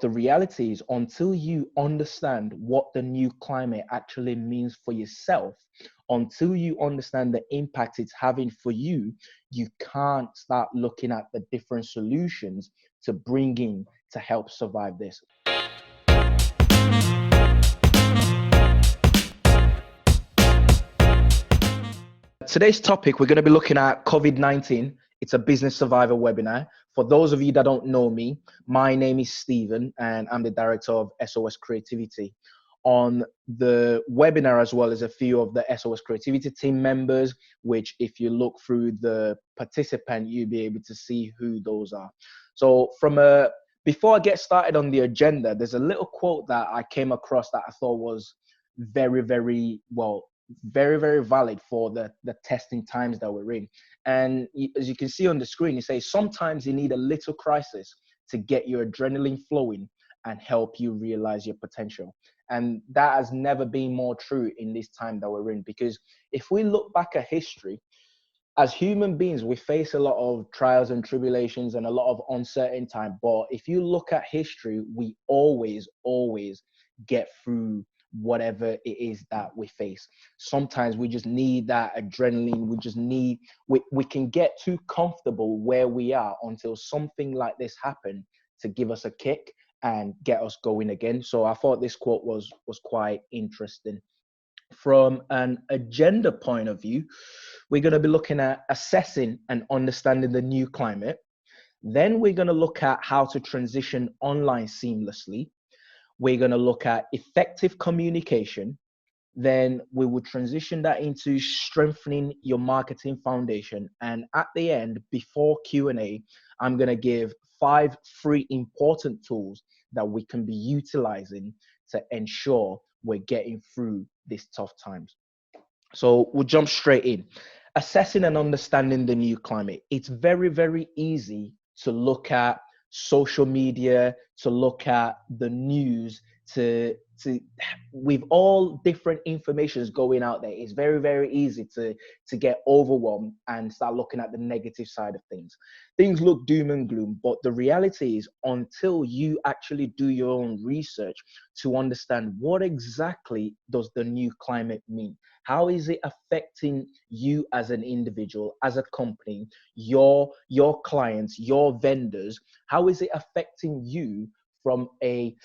the reality is, until you understand what the new climate actually means for yourself, until you understand the impact it's having for you, you can't start looking at the different solutions to bring in to help survive this. Today's topic, we're going to be looking at COVID-19. It's a business survivor webinar. For those of you that don't know me, my name is Stephen and I'm the director of SOS Creativity. On the webinar as well as a few of the SOS Creativity team members, which if you look through the participant, you'll be able to see who those are. So before I get started on the agenda, there's a little quote that I came across that I thought was very, very valid for the testing times that we're in. And as you can see on the screen, it says sometimes you need a little crisis to get your adrenaline flowing and help you realize your potential. And that has never been more true in this time that we're in, because if we look back at history, as human beings, we face a lot of trials and tribulations and a lot of uncertain time. But if you look at history, we always get through whatever it is that we face. Sometimes we just need that adrenaline. We can get too comfortable where we are until something like this happened to give us a kick and get us going again. So I thought this quote was quite interesting. From an agenda point of view, we're going to be looking at assessing and understanding the new climate. Then we're going to look at how to transition online seamlessly. We're going to look at effective communication. Then we will transition that into strengthening your marketing foundation. And at the end, before Q&A, I'm going to give 5 free important tools that we can be utilizing to ensure we're getting through these tough times. So we'll jump straight in. Assessing and understanding the new climate. It's very, very easy to look at social media, to look at the news, with all different informations going out there. It's very, very easy to get overwhelmed and start looking at the negative side of things. Things look doom and gloom, but the reality is, until you actually do your own research to understand what exactly does the new climate mean, how is it affecting you as an individual, as a company, your clients, your vendors, how is it affecting you from a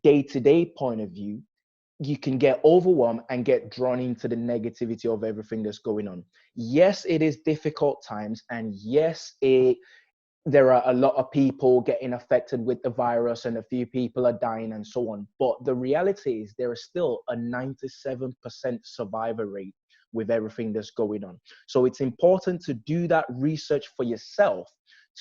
day-to-day point of view, you can get overwhelmed and get drawn into the negativity of everything that's going on. Yes, it is difficult times, and yes, there are a lot of people getting affected with the virus and a few people are dying and so on. But the reality is there is still a 97% survival rate with everything that's going on. So it's important to do that research for yourself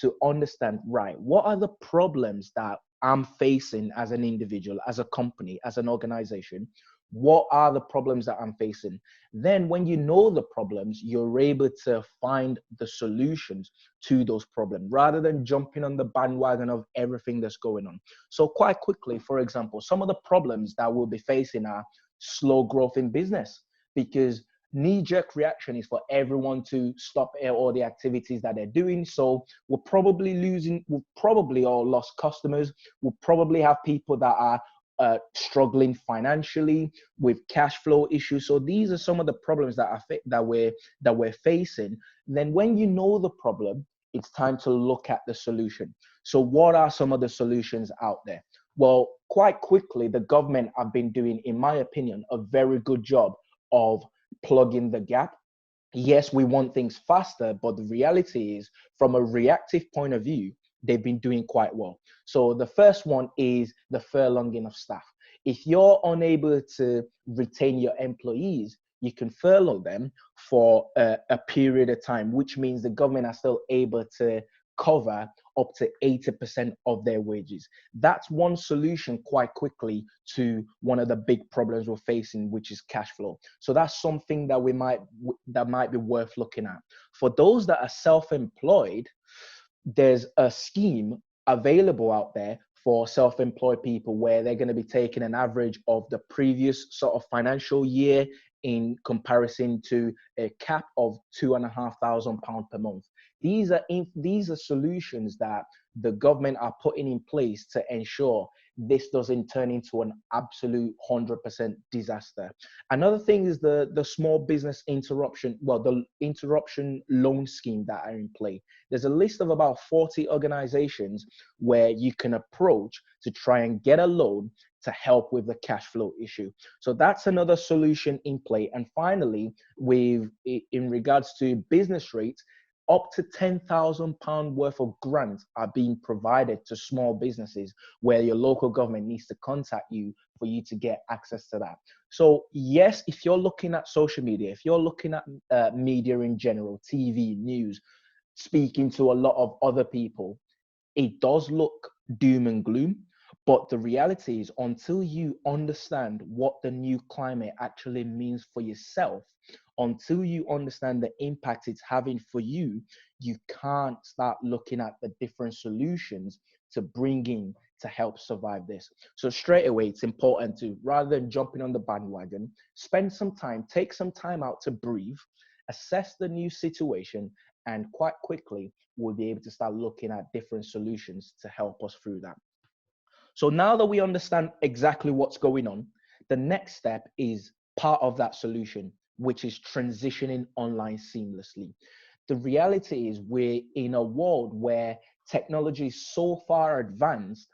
to understand, right, what are the problems that I'm facing as an individual, as a company, as an organization? What are the problems that I'm facing? Then when you know the problems, you're able to find the solutions to those problems rather than jumping on the bandwagon of everything that's going on. So quite quickly, for example, some of the problems that we'll be facing are slow growth in business, because knee-jerk reaction is for everyone to stop all the activities that they're doing. So we'll probably all lost customers. We'll probably have people that are struggling financially with cash flow issues. So these are some of the problems that we're facing. Then when you know the problem, it's time to look at the solution. So what are some of the solutions out there? Well, quite quickly, the government have been doing, in my opinion, a very good job of plugging the gap. Yes, we want things faster, but the reality is, from a reactive point of view, they've been doing quite well. So the first one is the furloughing of staff. If you're unable to retain your employees, you can furlough them for a period of time, which means the government are still able to cover up to 80% of their wages. That's one solution quite quickly to one of the big problems we're facing, which is cash flow. So that's something that might be worth looking at. For those that are self-employed, there's a scheme available out there for self-employed people where they're going to be taking an average of the previous sort of financial year in comparison to a cap of £2,500 per month. These are solutions that the government are putting in place to ensure this doesn't turn into an absolute 100% disaster. Another thing is the small business interruption, well, the interruption loan scheme that are in play. There's a list of about 40 organizations where you can approach to try and get a loan to help with the cash flow issue. So that's another solution in play. And finally, in regards to business rates, up to £10,000 worth of grants are being provided to small businesses where your local government needs to contact you for you to get access to that. So yes, if you're looking at social media, if you're looking at media in general, TV, news, speaking to a lot of other people, it does look doom and gloom. But the reality is, until you understand what the new climate actually means for yourself, until you understand the impact it's having for you, you can't start looking at the different solutions to bring in to help survive this. So straight away, it's important to, rather than jumping on the bandwagon, spend some time, take some time out to breathe, assess the new situation, and quite quickly, we'll be able to start looking at different solutions to help us through that. So now that we understand exactly what's going on, the next step is part of that solution, which is transitioning online seamlessly. The reality is we're in a world where technology is so far advanced.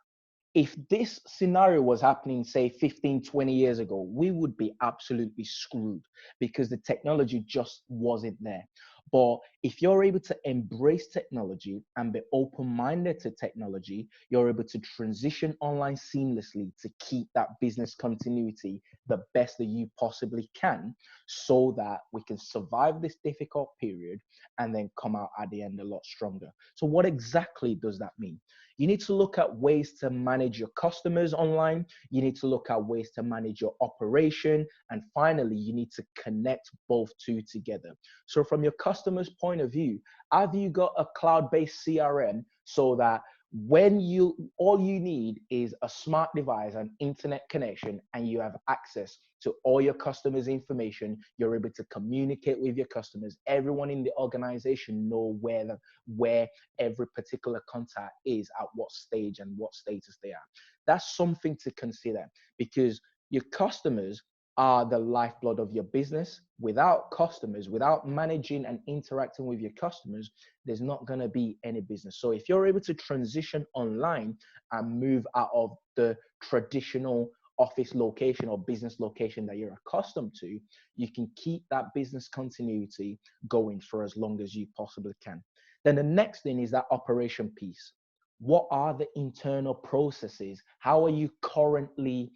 If this scenario was happening, say 15, 20 years ago, we would be absolutely screwed because the technology just wasn't there. But if you're able to embrace technology and be open-minded to technology, you're able to transition online seamlessly to keep that business continuity the best that you possibly can, so that we can survive this difficult period and then come out at the end a lot stronger. So what exactly does that mean? You need to look at ways to manage your customers online. You need to look at ways to manage your operation. And finally, you need to connect both two together. So from your customer's point of view, have you got a cloud-based CRM so that all you need is a smart device, an internet connection, and you have access to all your customers' information. You're able to communicate with your customers. Everyone in the organization know where every particular contact is at what stage and what status they are. That's something to consider, because your customers are the lifeblood of your business. Without customers, without managing and interacting with your customers, there's not going to be any business. So if you're able to transition online and move out of the traditional office location or business location that you're accustomed to, you can keep that business continuity going for as long as you possibly can. Then the next thing is that operation piece. What are the internal processes? How are you currently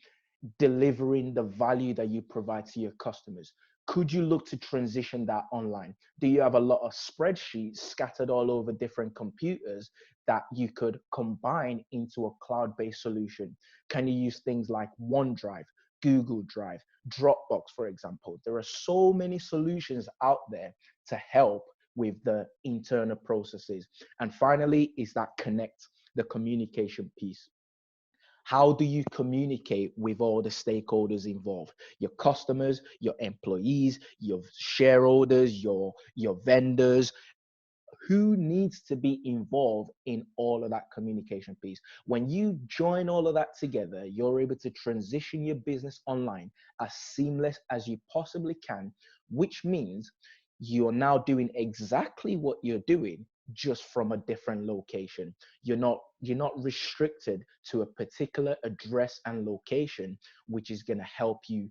delivering the value that you provide to your customers? Could you look to transition that online? Do you have a lot of spreadsheets scattered all over different computers that you could combine into a cloud-based solution? Can you use things like OneDrive, Google Drive, Dropbox, for example? There are so many solutions out there to help with the internal processes. And finally, is that connect, the communication piece. How do you communicate with all the stakeholders involved? Your customers, your employees, your shareholders, your vendors. Who needs to be involved in all of that communication piece? When you join all of that together, you're able to transition your business online as seamless as you possibly can, which means you're now doing exactly what you're doing, just from a different location. You're not restricted to a particular address and location, which is going to help you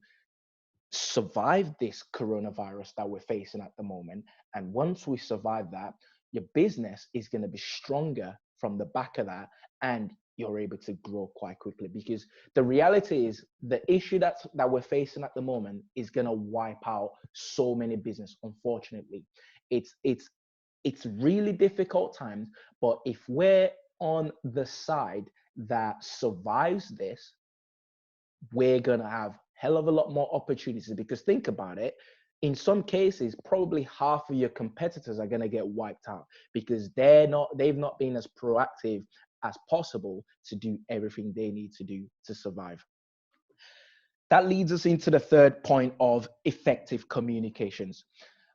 survive this coronavirus that we're facing at the moment. And once we survive that, your business is going to be stronger from the back of that, and you're able to grow quite quickly. Because the reality is, the issue that we're facing at the moment is going to wipe out so many business. Unfortunately, it's really difficult times, but if we're on the side that survives this, we're going to have hell of a lot more opportunities. Because think about it, in some cases, probably half of your competitors are going to get wiped out because they've not been as proactive as possible to do everything they need to do to survive. That leads us into the third point of effective communications.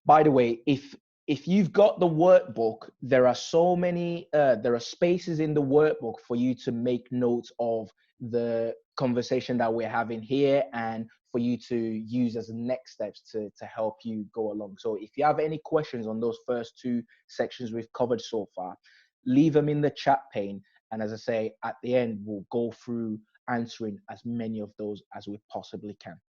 By the way, if if you've got the workbook, there are so many, there are spaces in the workbook for you to make notes of the conversation that we're having here and for you to use as next steps to help you go along. So if you have any questions on those first two sections we've covered so far, leave them in the chat pane. And as I say, at the end, we'll go through answering as many of those as we possibly can.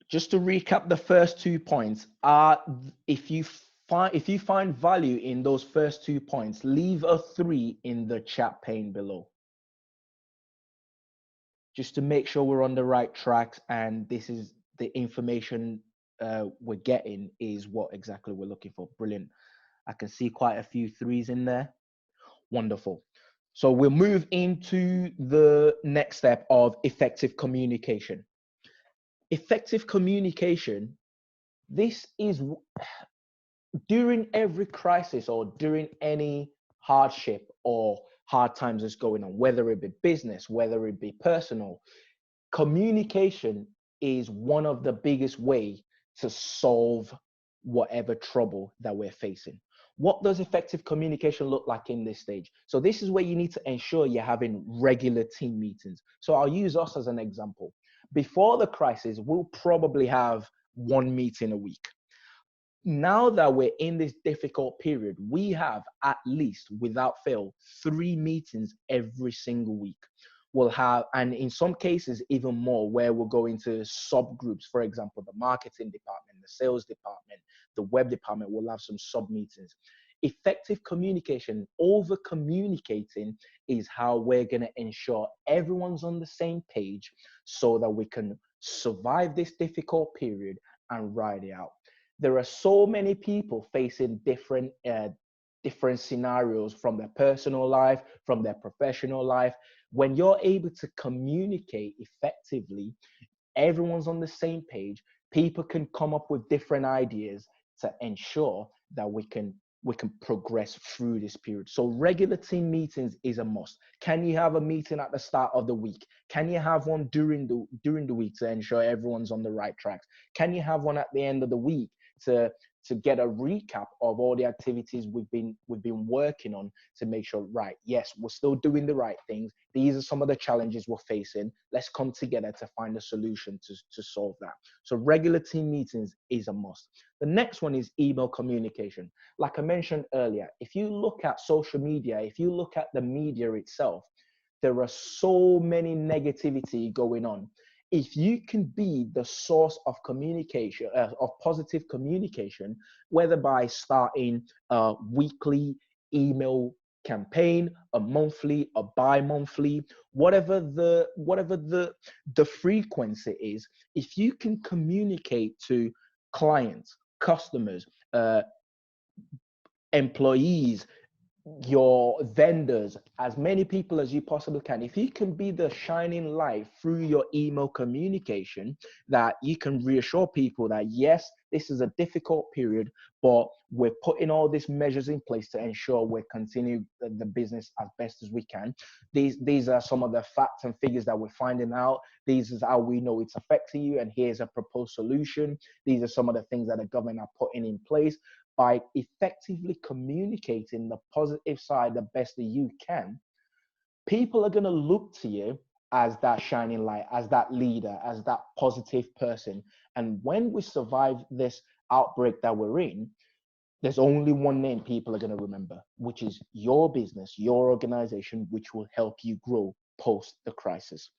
Just to recap the first 2 points, if you find value in those first 2 points, leave a 3 in the chat pane below, just to make sure we're on the right tracks and this is the information we're getting is what exactly we're looking for. Brilliant. I can see quite a few 3s in there. Wonderful. So we'll move into the next step of effective communication. Effective communication, this is during every crisis or during any hardship or hard times that's going on, whether it be business, whether it be personal, communication is one of the biggest way to solve whatever trouble that we're facing. What does effective communication look like in this stage? So this is where you need to ensure you're having regular team meetings. So I'll use us as an example. Before the crisis, we'll probably have 1 meeting a week. Now that we're in this difficult period, we have at least, without fail, 3 meetings every single week. We'll have, and in some cases, even more, where we'll go into subgroups. For example, the marketing department, the sales department, the web department will have some sub meetings. Effective communication, over communicating, is how we're going to ensure everyone's on the same page so that we can survive this difficult period and ride it out. There are so many people facing different scenarios from their personal life, from their professional life. When you're able to communicate effectively, everyone's on the same page. People can come up with different ideas to ensure that we can progress through this period. So regular team meetings is a must. Can you have a meeting at the start of the week? Can you have one during the week to ensure everyone's on the right tracks? Can you have one at the end of the week to get a recap of all the activities we've been working on to make sure, right, yes, we're still doing the right things. These are some of the challenges we're facing. Let's come together to find a solution to solve that. So regular team meetings is a must. The next one is email communication. Like I mentioned earlier, if you look at social media, if you look at the media itself, there are so many negativity going on. If you can be the source of communication, of positive communication, whether by starting a weekly email campaign, a monthly, a bi-monthly, whatever the frequency is, if you can communicate to clients, customers, employees, your vendors, as many people as you possibly can. If you can be the shining light through your email communication, that you can reassure people that yes, this is a difficult period, but we're putting all these measures in place to ensure we're continuing the business as best as we can. These are some of the facts and figures that we're finding out. These is how we know it's affecting you, and here's a proposed solution. These are some of the things that the government are putting in place. By effectively communicating the positive side the best that you can, people are going to look to you as that shining light, as that leader, as that positive person. And when we survive this outbreak that we're in, there's only one name people are going to remember, which is your business, your organization, which will help you grow post the crisis.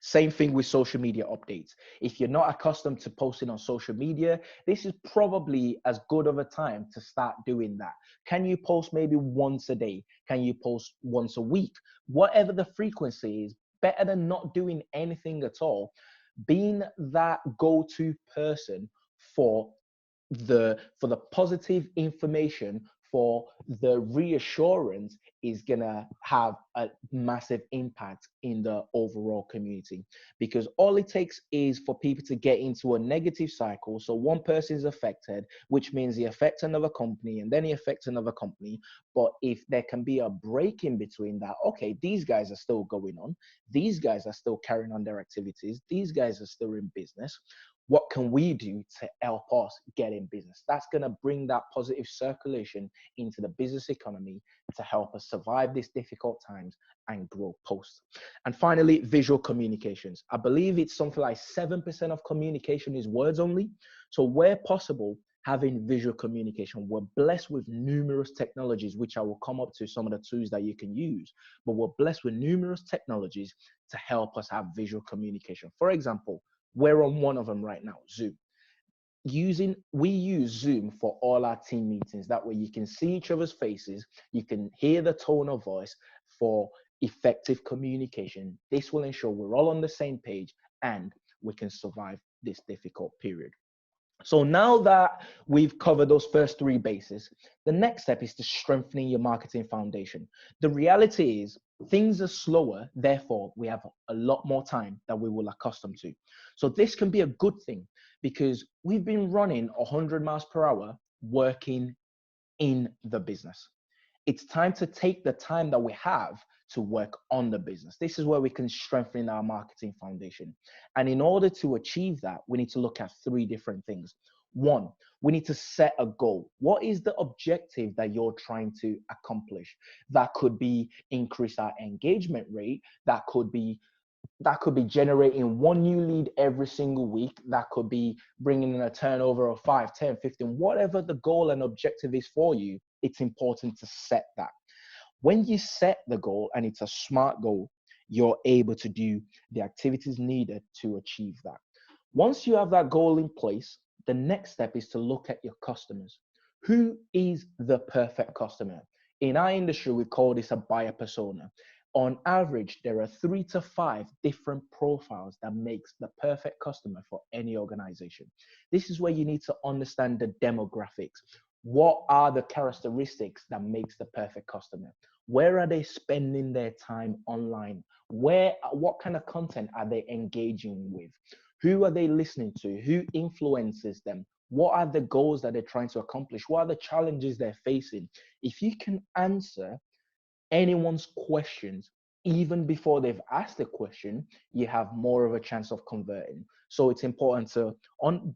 Same thing with social media updates. If you're not accustomed to posting on social media, this is probably as good of a time to start doing that. Can you post maybe once a day? Can you post once a week? Whatever the frequency is, better than not doing anything at all. Being that go-to person for the positive information, for the reassurance, is gonna have a massive impact in the overall community, because all it takes is for people to get into a negative cycle. So one person is affected, which means he affects another company, and then he affects another company. But if there can be a break in between that, okay, these guys are still going on, these guys are still carrying on their activities, these guys are still in business. What can we do to help us get in business? That's going to bring that positive circulation into the business economy to help us survive these difficult times and grow post. And finally, visual communications. I believe it's something like 7% of communication is words only. So where possible, having visual communication. We're blessed with numerous technologies, which I will come up to some of the tools that you can use, but we're blessed with numerous technologies to help us have visual communication. For example, we're on one of them right now, Zoom. We use Zoom for all our team meetings. That way you can see each other's faces, you can hear the tone of voice for effective communication. This will ensure we're all on the same page and we can survive this difficult period. So now that we've covered those first three bases, the next step is to strengthening your marketing foundation. The reality is things are slower, therefore we have a lot more time than we will accustom to. So this can be a good thing because we've been running 100 miles per hour working in the business. It's time to take the time that we have to work on the business. This is where we can strengthen our marketing foundation. And in order to achieve that, we need to look at three different things. One, we need to set a goal. What is the objective that you're trying to accomplish? That could be increase our engagement rate. That could be generating one new lead every single week. That could be bringing in a turnover of 5, 10, 15, whatever the goal and objective is for you. It's important to set that. When you set the goal and it's a smart goal, you're able to do the activities needed to achieve that. Once you have that goal in place, the next step is to look at your customers. Who is the perfect customer? In our industry, we call this a buyer persona. On average, there are 3 to 5 different profiles that makes the perfect customer for any organization. This is where you need to understand the demographics. What are the characteristics that makes the perfect customer? Where are they spending their time online? What kind of content are they engaging with? Who are they listening to? Who influences them? What are the goals that they're trying to accomplish? What are the challenges they're facing? If you can answer anyone's questions even before they've asked a question, you have more of a chance of converting. So it's important to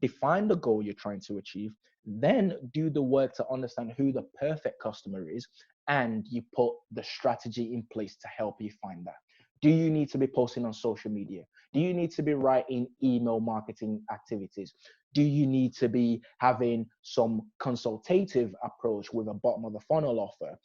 define the goal you're trying to achieve, then do the work to understand who the perfect customer is, and you put the strategy in place to help you find that. Do you need to be posting on social media? Do you need to be writing email marketing activities? Do you need to be having some consultative approach with a bottom of the funnel offer?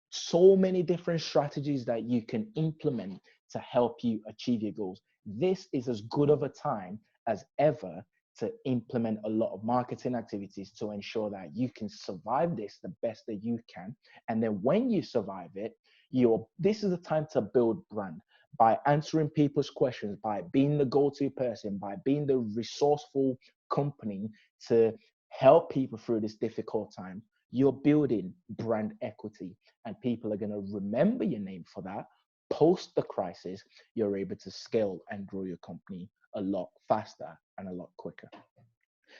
So many different strategies that you can implement to help you achieve your goals. This is as good of a time as ever to implement a lot of marketing activities to ensure that you can survive this the best that you can. And then when you survive it, this is the time to build brand by answering people's questions, by being the go-to person, by being the resourceful company to help people through this difficult time. You're building brand equity and people are going to remember your name for that. Post the crisis, you're able to scale and grow your company a lot faster and a lot quicker.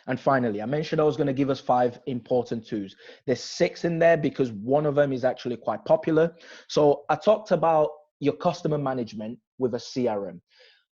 And finally, I mentioned I was going to give us 5 important tools. There's 6 in there because one of them is actually quite popular. So I talked about your customer management with a CRM.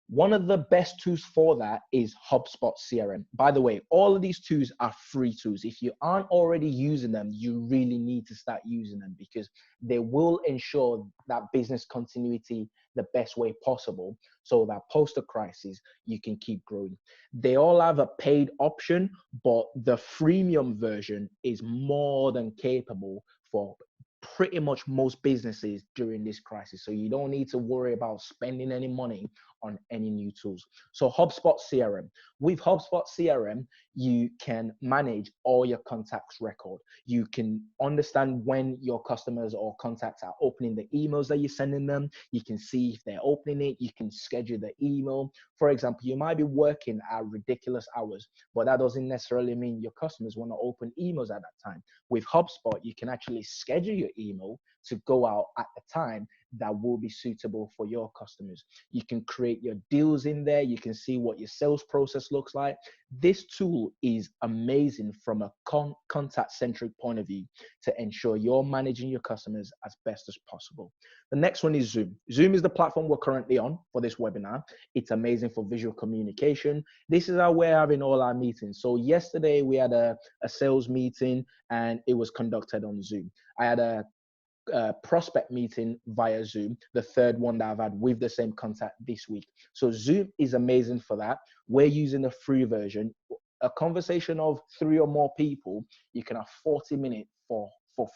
One of the best tools for that is HubSpot CRM. By the way, all of these tools are free tools. If you aren't already using them, you really need to start using them because they will ensure that business continuity the best way possible so that post a crisis, you can keep growing. They all have a paid option, but the freemium version is more than capable for pretty much most businesses during this crisis. So you don't need to worry about spending any money on any new tools. So HubSpot CRM. With HubSpot CRM, you can manage all your contacts record. You can understand when your customers or contacts are opening the emails that you're sending them. You can see if they're opening it. You can schedule the email. For example, you might be working at ridiculous hours, but that doesn't necessarily mean your customers want to open emails at that time. With HubSpot, you can actually schedule your email to go out at the time that will be suitable for your customers. You can create your deals in there. You can see what your sales process looks like. This tool is amazing from a contact centric point of view to ensure you're managing your customers as best as possible. The next one is Zoom. Zoom is the platform we're currently on for this webinar. It's amazing for visual communication. This is how we're having all our meetings. So yesterday we had a sales meeting and it was conducted on Zoom. I had a prospect meeting via Zoom, the third one that I've had with the same contact this week. So Zoom is amazing for that. We're using the free version. A conversation of 3 or more people, you can have 40 minutes for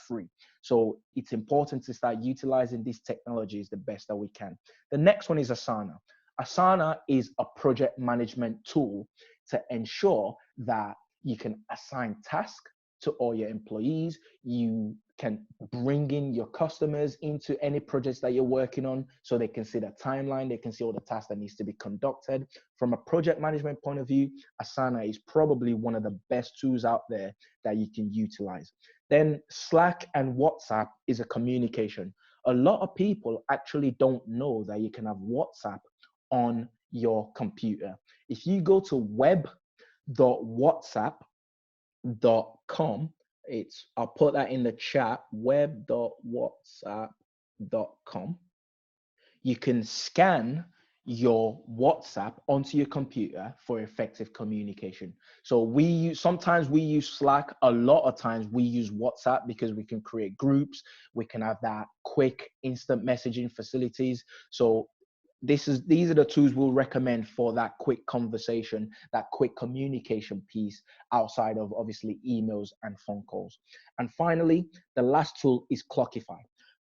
free. So it's important to start utilizing these technologies the best that we can. The next one is Asana. Asana is a project management tool to ensure that you can assign tasks to all your employees. You can bring in your customers into any projects that you're working on so they can see the timeline, they can see all the tasks that needs to be conducted. From a project management point of view, Asana is probably one of the best tools out there that you can utilize. Then Slack and WhatsApp is a communication. A lot of people actually don't know that you can have WhatsApp on your computer. If you go to web.whatsapp.com, I'll put that in the chat, web.whatsapp.com. You can scan your WhatsApp onto your computer for effective communication. So sometimes we use Slack, a lot of times we use WhatsApp because we can create groups, we can have that quick instant messaging facilities. So these are the tools we'll recommend for that quick conversation, that quick communication piece outside of obviously emails and phone calls. And finally, the last tool is Clockify.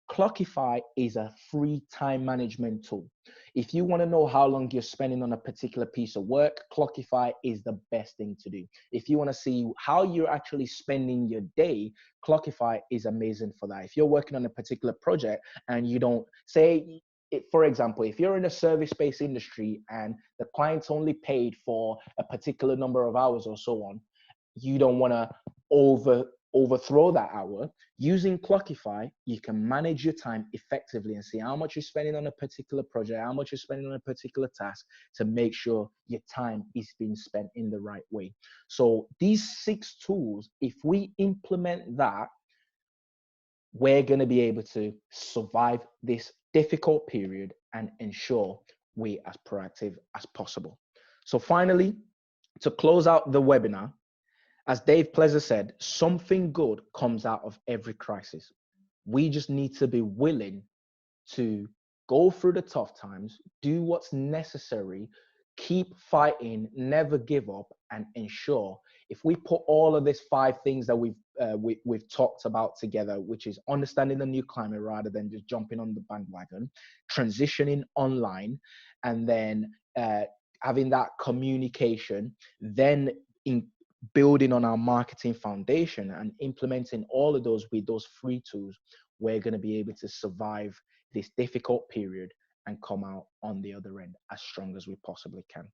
Clockify is a free time management tool. If you want to know how long you're spending on a particular piece of work, Clockify is the best thing to do. If you want to see how you're actually spending your day, Clockify is amazing for that. If you're working on a particular project and you don't say, for example, if you're in a service-based industry and the client's only paid for a particular number of hours or so on, you don't want to overthrow that hour. Using Clockify, you can manage your time effectively and see how much you're spending on a particular project, how much you're spending on a particular task to make sure your time is being spent in the right way. So these 6 tools, if we implement that, we're going to be able to survive this difficult period and ensure we're as proactive as possible. So finally, to close out the webinar, as Dave Pleasure said, something good comes out of every crisis. We just need to be willing to go through the tough times, do what's necessary, keep fighting, never give up, and ensure if we put all of these 5 things that we've talked about together, which is understanding the new climate rather than just jumping on the bandwagon, transitioning online, and then having that communication, then building on our marketing foundation and implementing all of those with those free tools, we're going to be able to survive this difficult period and come out on the other end as strong as we possibly can.